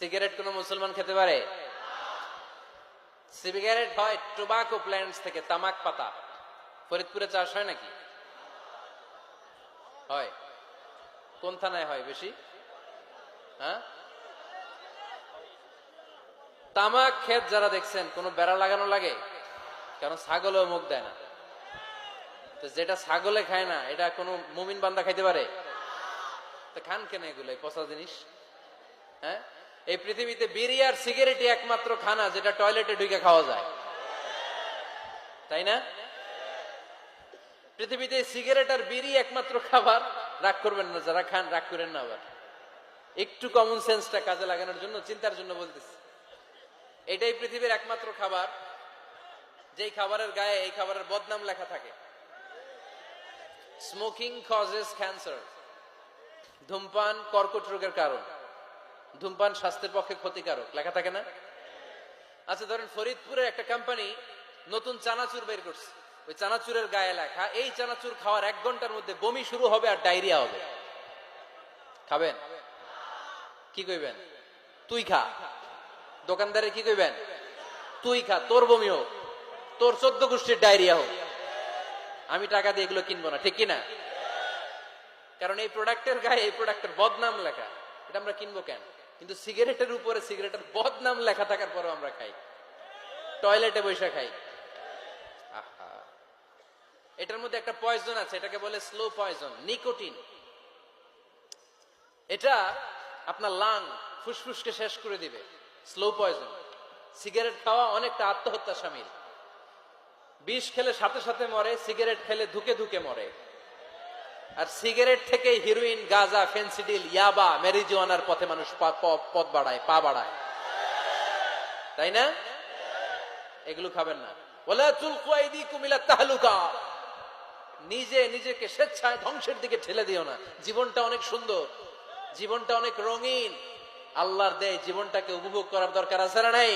Cigarette কোন মুসলমান খেতে পারে? সিগারেট হয় টোবাকো প্ল্যান্টস থেকে, তামাক পাতা। ফরিদপুরে চাষ হয় নাকি? হয়। কোন থানায় হয় বেশি? হ্যাঁ, তামাক ক্ষেত যারা দেখছেন কোন বেড়া লাগানো লাগে? কারণ ছাগলেও মুখ দেয় না। তো যেটা ছাগলে খায় না এটা কোন মুমিন বান্দা খাইতে পারে? তো খান কেন এগুলো, পচা জিনিস? হ্যাঁ, এই পৃথিবীতে বিড়ি আর সিগারেটই একমাত্র খানা যেটা টয়লেটে ঢুকে খাওয়া যায়, তাই না? পৃথিবীতে সিগারেট আর বিড়ি একমাত্র খাবার। রাগ করবেন না, যারা খান রাগ করেন না, আবার একটু কমন সেন্সটা কাজে লাগানোর জন্য, চিন্তার জন্য বলতেছি। এটাই পৃথিবীর একমাত্র খাবার যেই খাবারের গায়ে এই খাবারের বদনাম লেখা থাকে। স্মোকিং কজেস ক্যান্সার, ধূমপান কর্কট রোগের কারণ, ধূমপান স্বাস্থ্যের পক্ষে ক্ষতিকারক, লেখা থাকে না? আচ্ছা ধরেন ফরিদপুরের একটা কোম্পানি নতুন চানাচুর বের করছে, ওই চানাচুরের গায়ে লেখা এই চানাচুর খাওয়ার 1 ঘন্টার মধ্যে বমি শুরু হবে আর ডায়রিয়া হবে। খাবেন? কি কইবেন? তুই খা। দোকানদারে কি কইবেন? তুই খা, তোর বমি হোক, তোর 14 গোষ্ঠীর ডায়রিয়া হোক, আমি টাকা দিয়ে এগুলো কিনবো না, ঠিক কিনা? কারণ এই প্রোডাক্টের গায়ে এই প্রোডাক্টের বদনাম লেখা, এটা আমরা কিনবো কেন? কিন্তু সিগারেটের উপরে সিগারেটের বদনাম লেখা থাকার পরও আমরা খাই, টয়লেটে বসে খাই। আহা, এটার মধ্যে একটা পয়জন আছে, এটাকে বলে স্লো পয়জন, নিকোটিন। এটা আপনার লাং, ফুসফুসকে শেষ করে দিবে, স্লো পয়জন। সিগারেট খাওয়া অনেকটা আত্মহত্যা শামিল। বিষ খেলে সাথে সাথে মরে, সিগারেট খেলে ধুকে ধুকে মরে। আর সিগারেট থেকে হিরোইন, গাঁজা, ফেন্সিডিল, ইয়াবা, ম্যারিজুয়ানার পথে মানুষ পথ বাড়ায়, পা বাড়ায়, তাই না? এগুলো খাবেন না। ওয়ালা তুলকু আইদিকুম ইলা তাহলুকা, নিজে নিজেকে স্বেচ্ছায় ধ্বংসের দিকে ঠেলে দিও না। জীবনটা অনেক সুন্দর, জীবনটা অনেক রঙিন, আল্লাহর দেয় জীবনটাকে উপভোগ করার দরকার আছে না নাই?